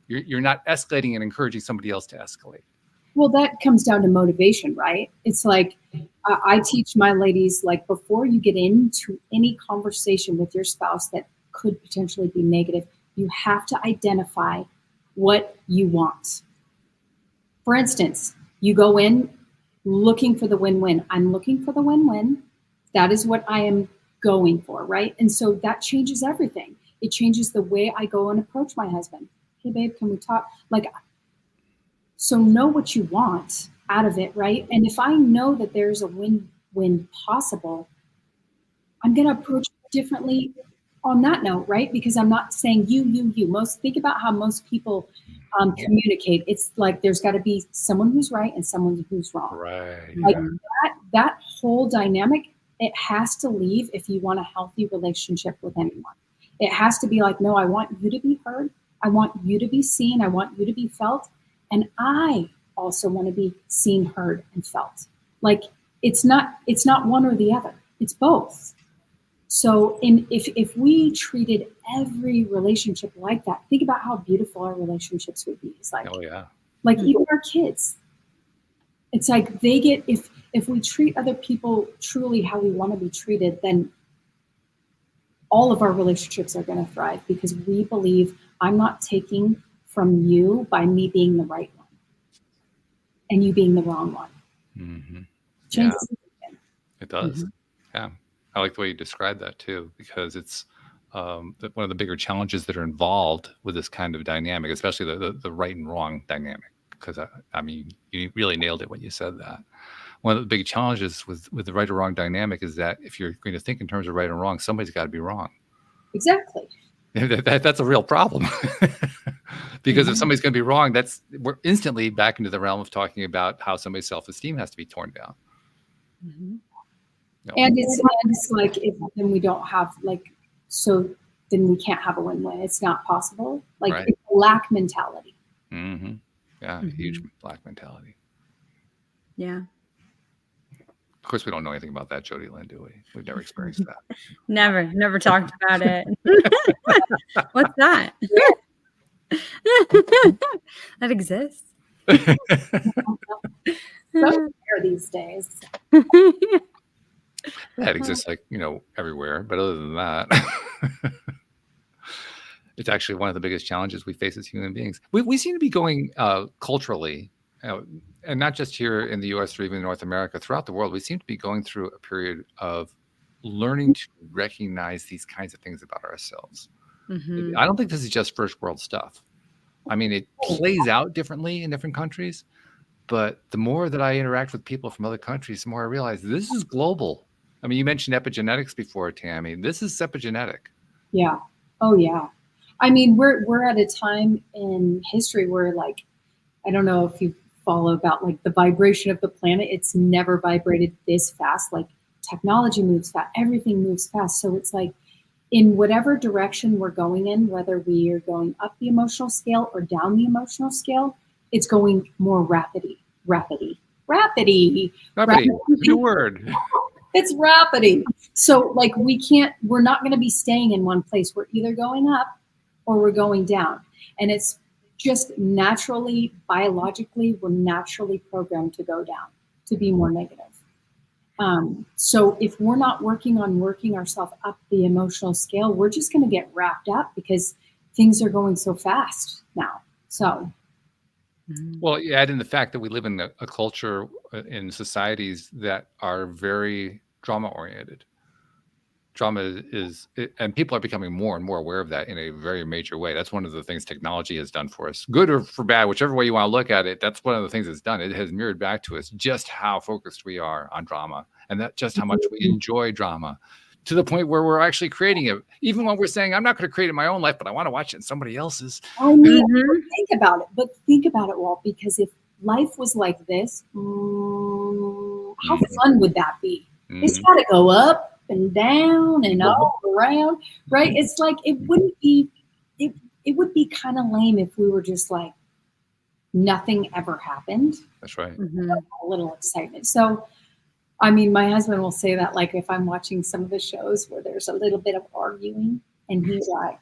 escalating and encouraging somebody else to escalate. Well, that comes down to motivation, right? It's like I teach my ladies, like, before you get into any conversation with your spouse that could potentially be negative, you have to identify what you want. For instance, you go in looking for the win-win. I'm looking for the win-win. That is what I am going for, right? And so that changes everything. It changes the way I go and approach my husband. Hey, babe, can we talk? Like, so know what you want out of it, right? And if I know that there's a win-win possible, I'm going to approach it differently on that note, right? Because I'm not saying you. Think about how most people communicate. It's like there's got to be someone who's right and someone who's wrong. Right. Like that whole dynamic, it has to leave if you want a healthy relationship with anyone. It has to be like, no, I want you to be heard. I want you to be seen. I want you to be felt. And I also want to be seen, heard, and felt. Like, it's not one or the other. It's both. So if we treated every relationship like that, think about how beautiful our relationships would be. It's like, Oh yeah. like even our kids. It's like they get, if we treat other people truly how we want to be treated, then all of our relationships are going to thrive, because we believe I'm not taking from you by me being the right one and you being the wrong one. Mm-hmm. Changes Yeah, it does. Yeah. I like the way you described that too, because it's one of the bigger challenges that are involved with this kind of dynamic, especially the right and wrong dynamic. Because I mean, you really nailed it when you said that. One of the big challenges with the right or wrong dynamic is that if you're going to think in terms of right and wrong, somebody's got to be wrong. Exactly. That's a real problem. Because if somebody's going to be wrong, we're instantly back into the realm of talking about how somebody's self-esteem has to be torn down. No. And it's like, then we don't have so then we can't have a win-win. It's not possible. Right. It's a lack mentality. Mm-hmm. Yeah, a huge lack mentality. Yeah. Of course, we don't know anything about that, Jody Lynn, do we? We've never experienced that. Never talked about it. What's that? That exists. So rare these days. That exists everywhere. But other than that, it's actually one of the biggest challenges we face as human beings. We seem to be going culturally, and not just here in the U.S. or even North America, throughout the world, we seem to be going through a period of learning to recognize these kinds of things about ourselves. I don't think this is just first world stuff. I mean, it plays out differently in different countries, but the more that I interact with people from other countries, the more I realize this is global. I mean, you mentioned epigenetics before, Tammy. This is epigenetic. Yeah. Oh, yeah. I mean, we're at a time in history where, I don't know if you follow about the vibration of the planet. It's never vibrated this fast. Technology moves fast. Everything moves fast. So it's in whatever direction we're going in, whether we are going up the emotional scale or down the emotional scale, it's going more rapidly. New word. It's rapidly. So we're not going to be staying in one place. We're either going up or we're going down. And it's just naturally, biologically, we're naturally programmed to go down, to be more negative. So if we're not working ourselves up the emotional scale, we're just going to get wrapped up because things are going so fast now. So. Well, you add in the fact that we live in a culture in societies that are very drama-oriented. Drama and people are becoming more and more aware of that in a very major way. That's one of the things technology has done for us, good or for bad, whichever way you want to look at it. That's one of the things it's done. It has mirrored back to us just how focused we are on drama, and that just how much we enjoy drama, to the point where we're actually creating it. Even when we're saying, I'm not going to create it in my own life, but I want to watch it in somebody else's. I mean, think about it, Walt, because if life was like this, how fun would that be? It's got to go up and down and all around, right? It's it wouldn't be, it would be kind of lame if we were just nothing ever happened. That's right. A little excitement. So, I mean, my husband will say that if I'm watching some of the shows where there's a little bit of arguing, and he's like,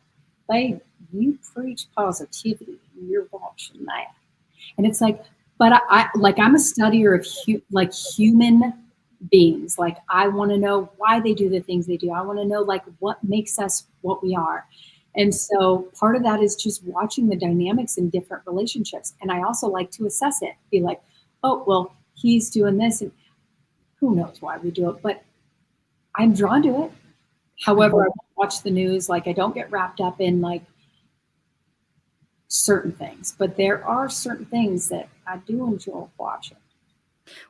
babe, you preach positivity, and you're watching that. And it's but I'm a studier of human beings. I want to know why they do the things they do. I want to know what makes us what we are. And so part of that is just watching the dynamics in different relationships. And I also like to assess it, be oh, well, he's doing this, and who knows why we do it, but I'm drawn to it. However, I won't watch the news. I don't get wrapped up in certain things, but there are certain things that I do enjoy watching.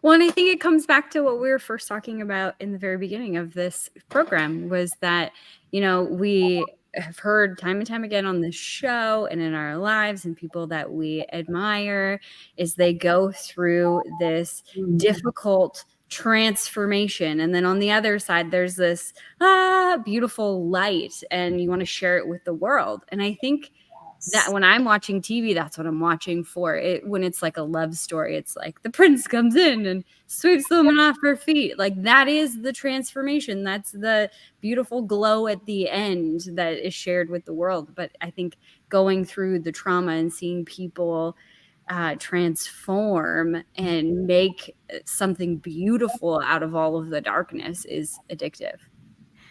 Well, and I think it comes back to what we were first talking about in the very beginning of this program, was that, we have heard time and time again on this show and in our lives, and people that we admire, is they go through this difficult transformation, and then on the other side there's this beautiful light, and you want to share it with the world. And I think that when I'm watching TV, that's what I'm watching for. It when it's like a love story, it's like the prince comes in and sweeps the woman off her feet. Like that is the transformation. That's the beautiful glow at the end that is shared with the world. But I think going through the trauma and seeing people transform and make something beautiful out of all of the darkness is addictive.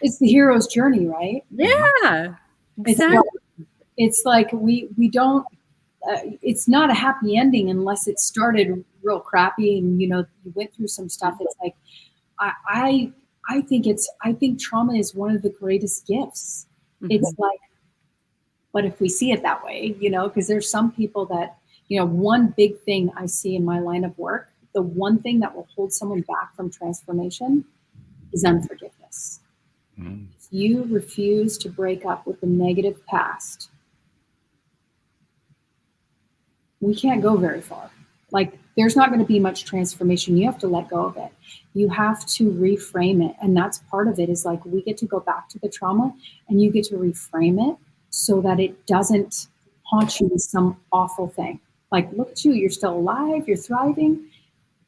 It's the hero's journey, right? Yeah, exactly. It's like we don't. It's not a happy ending unless it started real crappy and you went through some stuff. It's like I think trauma is one of the greatest gifts. Mm-hmm. It's like, but if we see it that way, because there's some people that one big thing I see in my line of work, the one thing that will hold someone back from transformation is unforgiveness. Mm. If you refuse to break up with the negative past, we can't go very far. Like there's not going to be much transformation. You have to let go of it. You have to reframe it. And that's part of it is like, we get to go back to the trauma and you get to reframe it so that it doesn't haunt you with some awful thing. Like, look at you, you're still alive, you're thriving.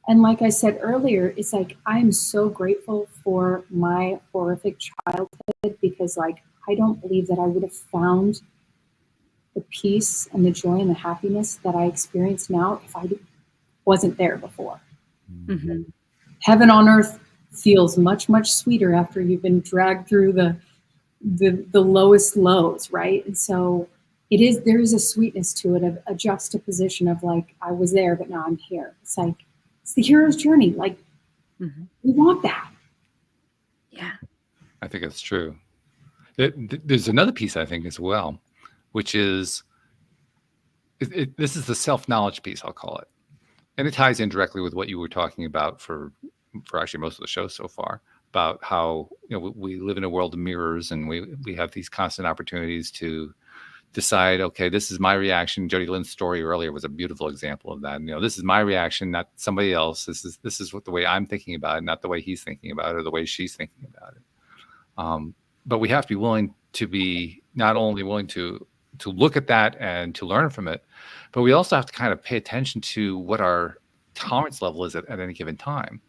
And like I said earlier, it's like, I'm so grateful for my horrific childhood because like, I don't believe that I would have found the peace and the joy and the happiness that I experience now if I wasn't there before. Mm-hmm. Heaven on earth feels much, much sweeter after you've been dragged through the lowest lows, right? And so there is a sweetness to it, a juxtaposition of like, I was there, but now I'm here. It's like, it's the hero's journey. Like, mm-hmm. We want that. Yeah. I think it's true. There's another piece, I think, as well, which is, this is the self-knowledge piece, I'll call it. And it ties in directly with what you were talking about for actually most of the show so far, about how, we live in a world of mirrors and we have these constant opportunities to decide, okay, this is my reaction. Jody Lynn's story earlier was a beautiful example of that. This is my reaction, not somebody else. This is what the way I'm thinking about it, not the way he's thinking about it or the way she's thinking about it. But we have to be willing to be not only willing to look at that and to learn from it, but we also have to kind of pay attention to what our tolerance level is at any given time.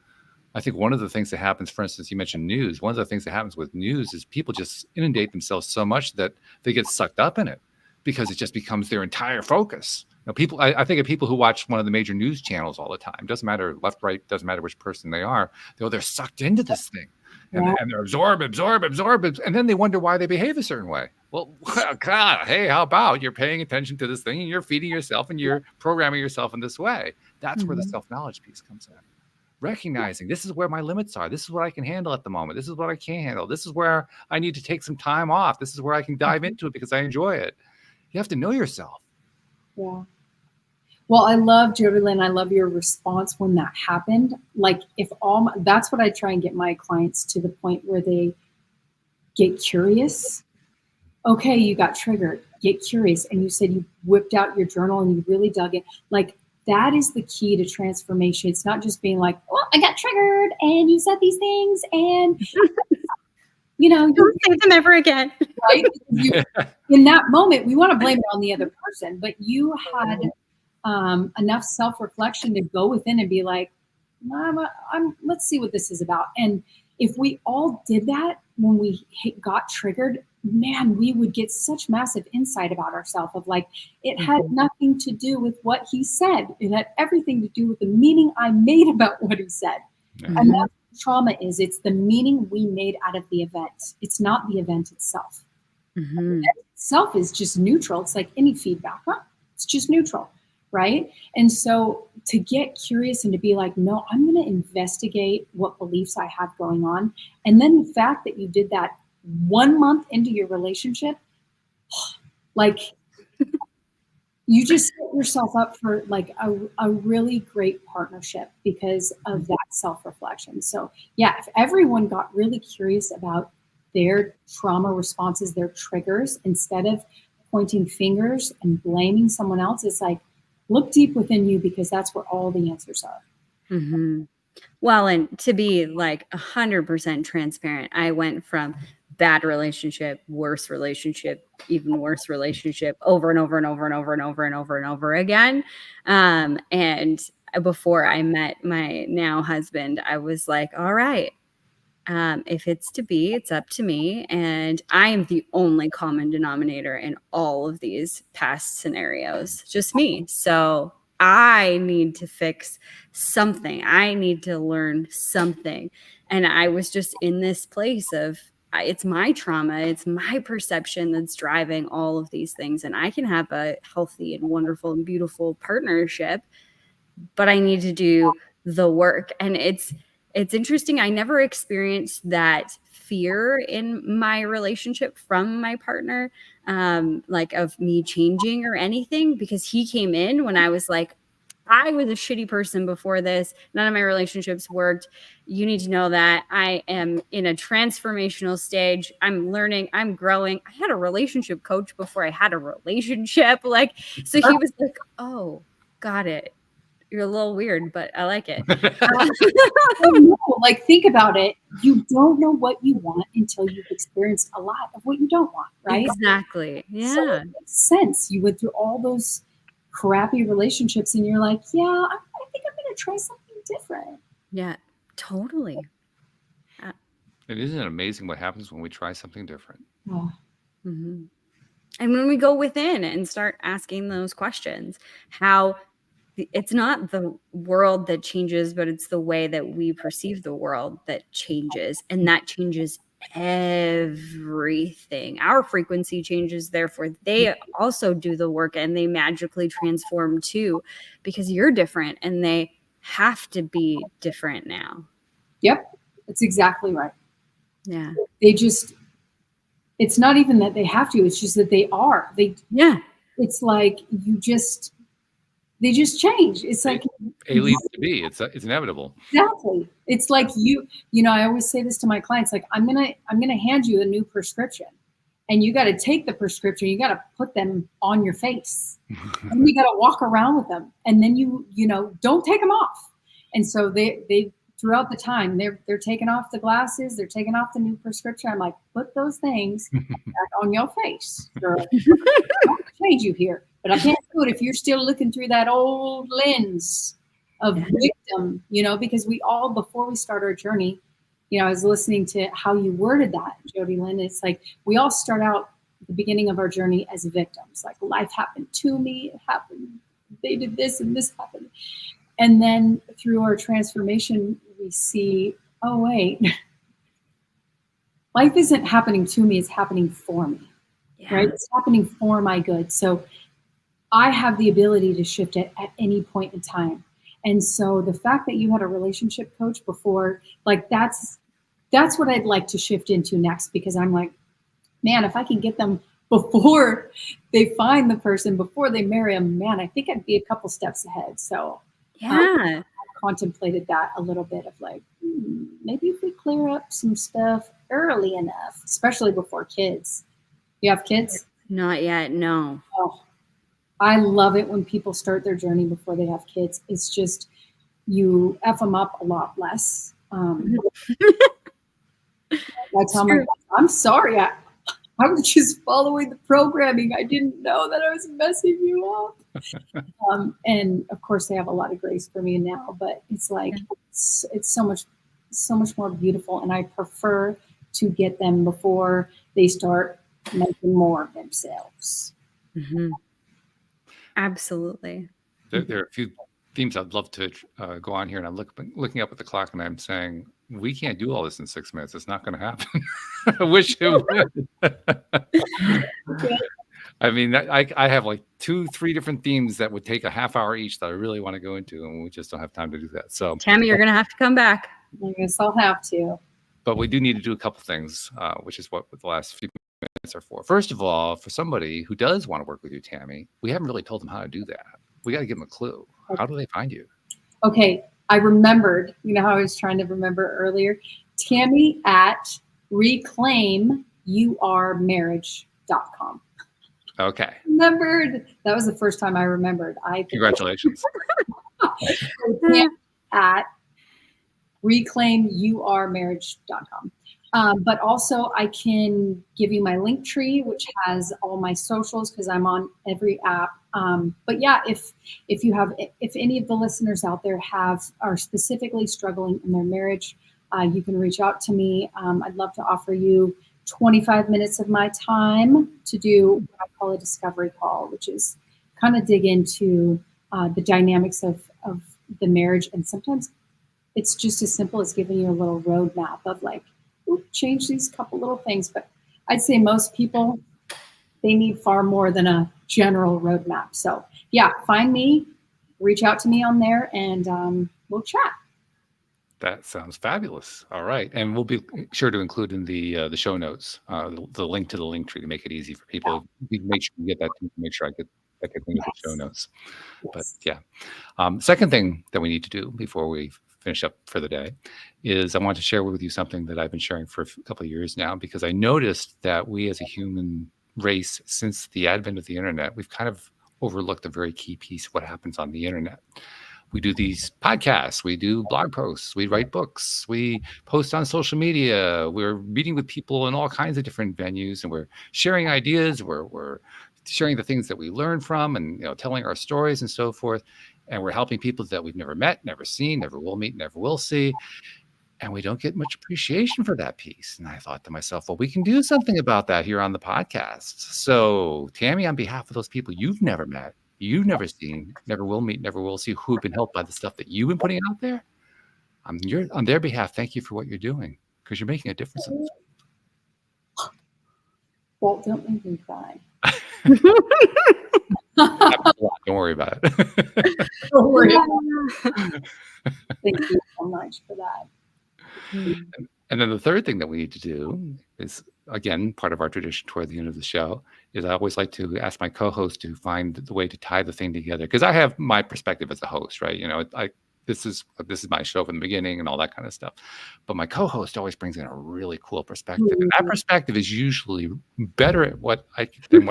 I think one of the things that happens, for instance, you mentioned news. One of the things that happens with news is people just inundate themselves so much that they get sucked up in it because it just becomes their entire focus. People, I think of people who watch one of the major news channels all the time. Doesn't matter left, right, doesn't matter which person they are. They're sucked into this thing. And they're absorb, and then they wonder why they behave a certain way. Well, God, hey, how about you're paying attention to this thing and you're feeding yourself and you're programming yourself in this way? That's mm-hmm. where the self-knowledge piece comes in. Recognizing this is where my limits are. This is what I can handle at the moment. This is what I can't handle. This is where I need to take some time off. This is where I can dive into it because I enjoy it. You have to know yourself. Yeah. Well, I love, Jody Lynn, I love your response when that happened. Like that's what I try and get my clients to the point where they get curious. Okay, you got triggered, get curious. And you said you whipped out your journal and you really dug it. Like that is the key to transformation. It's not just being like, well, I got triggered and you said these things and don't say them ever again. Right? In that moment, we want to blame it on the other person, but you had enough self-reflection to go within and be like, let's see what this is about. And if we all did that when we got triggered, man, we would get such massive insight about ourselves of like, it had nothing to do with what he said. It had everything to do with the meaning I made about what he said. Mm-hmm. And that's what trauma is. It's the meaning we made out of the event. It's not the event itself. Mm-hmm. The event itself is just neutral. It's like any feedback. It's just neutral. Right. And so to get curious and to be like, no, I'm going to investigate what beliefs I have going on. And then the fact that you did that 1 month into your relationship, like you just set yourself up for like a really great partnership because of that self-reflection. So yeah, if everyone got really curious about their trauma responses, their triggers, instead of pointing fingers and blaming someone else, it's like, look deep within you because that's where all the answers are. Mm-hmm. Well, and to be like 100% transparent, I went from bad relationship, worse relationship, even worse relationship, over and over and over and over and over and over and over again. And before I met my now husband, I was like, all right, if it's to be, it's up to me. And I am the only common denominator in all of these past scenarios, just me. So I need to fix something. I need to learn something. And I was just in this place of, it's my trauma, it's my perception that's driving all of these things. And I can have a healthy and wonderful and beautiful partnership, but I need to do the work. And it's interesting. I never experienced that fear in my relationship from my partner, like of me changing or anything, because he came in when I was like, I was a shitty person before this. None of my relationships worked. You need to know that I am in a transformational stage. I'm learning. I'm growing. I had a relationship coach before I had a relationship. Like, so he was like, oh, got it. You're a little weird, but I like it. No, like, think about it. You don't know what you want until you've experienced a lot of what you don't want, right? Exactly. Yeah. So it makes sense. You went through all those crappy relationships and you're like, yeah, I think I'm going to try something different. Yeah, totally. It isn't amazing what happens when we try something different. Oh. Mm-hmm. And when we go within and start asking those questions, how it's not the world that changes, but it's the way that we perceive the world that changes. And that changes everything. Our frequency changes, therefore they also do the work and they magically transform too, because you're different and they have to be different now. Yep, that's exactly right. Yeah. It's not even that they have to, it's just that they are. It's like they just change. It's like A leads to B. It's inevitable. Exactly. It's like you know, I always say this to my clients, like, I'm gonna hand you a new prescription and you got to take the prescription, you got to put them on your face and you got to walk around with them. And then you know, don't take them off. And so they throughout the time, they're taking off the glasses, they're taking off the new prescription. I'm like, put those things back on your face. Girl. I don't change you here, but I can't do it if you're still looking through that old lens of victim, you know, because we all, before we start our journey, you know, I was listening to how you worded that, Jody Lynn. It's like, we all start out at the beginning of our journey as victims. Like, life happened to me, it happened, they did this and this happened. And then through our transformation, we see, oh, wait, life isn't happening to me, it's happening for me, right? It's happening for my good. So I have the ability to shift it at any point in time. And so the fact that you had a relationship coach before, like, that's what I'd like to shift into next, because I'm like, man, if I can get them before they find the person, before they marry them, man, I think I'd be a couple steps ahead. So I contemplated that a little bit of like, maybe if we clear up some stuff early enough, especially before kids. You have kids? Not yet, no. Oh, I love it when people start their journey before they have kids. It's just, you F them up a lot less. I tell my, I'm sorry, I was just following the programming. I didn't know that I was messing you up. And of course, they have a lot of grace for me now, but it's like, it's so much more beautiful. And I prefer to get them before they start making more of themselves. Mm-hmm. Absolutely. There are a few themes I'd love to go on here, and I'm looking up at the clock and I'm saying, we can't do all this in 6 minutes. It's not going to happen. I wish it would. I mean, I have like 2-3 different themes that would take a half hour each that I really want to go into, and we just don't have time to do that. So, Tammy, you're going to have to come back. I guess I'll have to. But we do need to do a couple things, which is what the last few minutes are for. First of all, for somebody who does want to work with you, Tammy, we haven't really told them how to do that. We got to give them a clue. Okay. How do they find you? Okay. I remembered, you know how I was trying to remember earlier, Tammy at reclaimyourmarriage.com. Okay. Remembered. That was the first time I remembered. Congratulations. Tammy at reclaimyourmarriage.com. But also I can give you my link tree, which has all my socials because I'm on every app. But yeah, if any of the listeners out there are specifically struggling in their marriage, you can reach out to me. I'd love to offer you 25 minutes of my time to do what I call a discovery call, which is kind of dig into the dynamics of the marriage. And sometimes it's just as simple as giving you a little roadmap of like, change these couple little things. But I'd say most people, they need far more than a general roadmap. So yeah, find me, reach out to me on there, and we'll chat. That sounds fabulous. All right. And we'll be sure to include in the show notes the link to the link tree to make it easy for people. You can make sure you get that. Make sure I get that into the show notes. But yeah. Second thing that we need to do before we finish up for the day is I want to share with you something that I've been sharing for a couple of years now, because I noticed that we as a human race, since the advent of the internet, we've kind of overlooked a very key piece of what happens on the internet. We do these podcasts, we do blog posts, we write books, we post on social media, we're meeting with people in all kinds of different venues, and we're sharing ideas, we're sharing the things that we learn from, and telling our stories and so forth. And we're helping people that we've never met, never seen, never will meet, never will see. And we don't get much appreciation for that piece. And I thought to myself, well, we can do something about that here on the podcast. So Tammy, on behalf of those people you've never met, you've never seen, never will meet, never will see, who've been helped by the stuff that you've been putting out there, on their behalf, thank you for what you're doing, because you're making a difference in this world. Well, don't make me cry. Don't worry about it. Don't worry about it. Thank you so much for that. And then the third thing that we need to do is, again, part of our tradition toward the end of the show, is I always like to ask my co-host to find the way to tie the thing together, because I have my perspective as a host, right? This is my show from the beginning and all that kind of stuff. But my co-host always brings in a really cool perspective. And that perspective is usually better at what I can do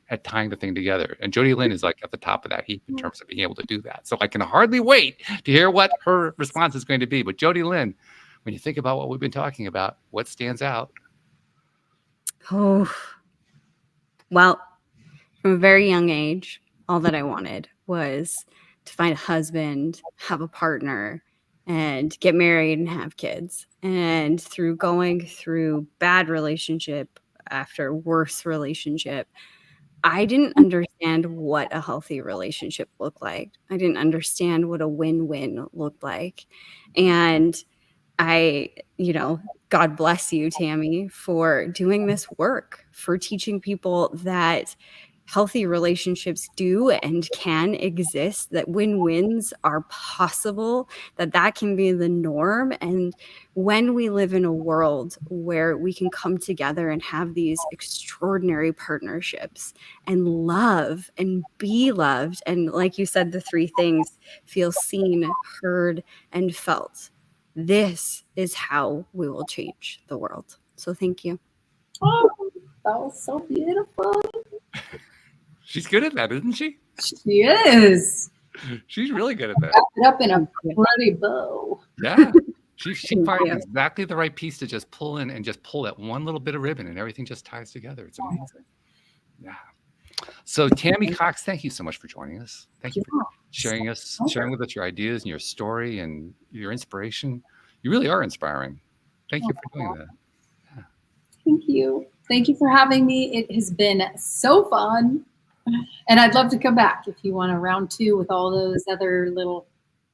at tying the thing together. And Jody Lynn is like at the top of that heap in terms of being able to do that. So I can hardly wait to hear what her response is going to be. But Jody Lynn, when you think about what we've been talking about, what stands out? Oh, well, from a very young age, all that I wanted was to find a husband, have a partner, and get married and have kids. And through going through bad relationship after worse relationship, I didn't understand what a healthy relationship looked like. I didn't understand what a win-win looked like. And God bless you, Tammy, for doing this work, for teaching people that healthy relationships do and can exist, that win-wins are possible, that can be the norm. And when we live in a world where we can come together and have these extraordinary partnerships and love and be loved, and like you said, the three things, feel seen, heard, and felt, this is how we will change the world. So thank you. Oh, that was so beautiful. She's good at that, isn't she? She is. She's really good at that. Wrap it up in a pretty bow. Yeah. She finds exactly the right piece to just pull in and just pull that one little bit of ribbon, and everything just ties together. It's amazing. Yeah. So Tammy Cox, thank you so much for joining us. Thank you for sharing with us your ideas and your story and your inspiration. You really are inspiring. Thank you for doing that. Yeah. Thank you. Thank you for having me. It has been so fun. And I'd love to come back if you want a round 2 with all those other little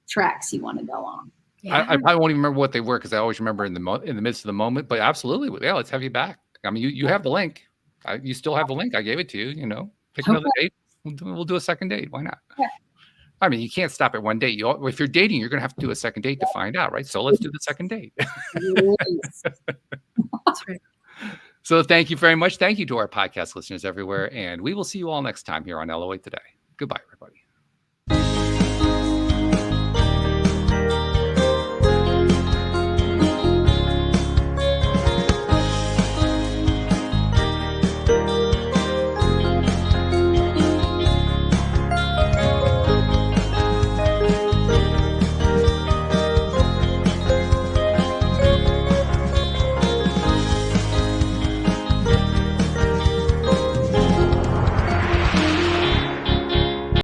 tracks you want to go on. Yeah. I probably won't even remember what they were, because I always remember in the midst of the moment. But absolutely, yeah, let's have you back. I mean, you have the link. You still have the link. I gave it to you. Pick another date. We'll do a second date. Why not? Yeah. I mean, you can't stop at one date. If you're dating, you're going to have to do a second date to find out, right? So let's do the second date. That's right. So thank you very much. Thank you to our podcast listeners everywhere. And we will see you all next time here on LOA Today. Goodbye, everybody.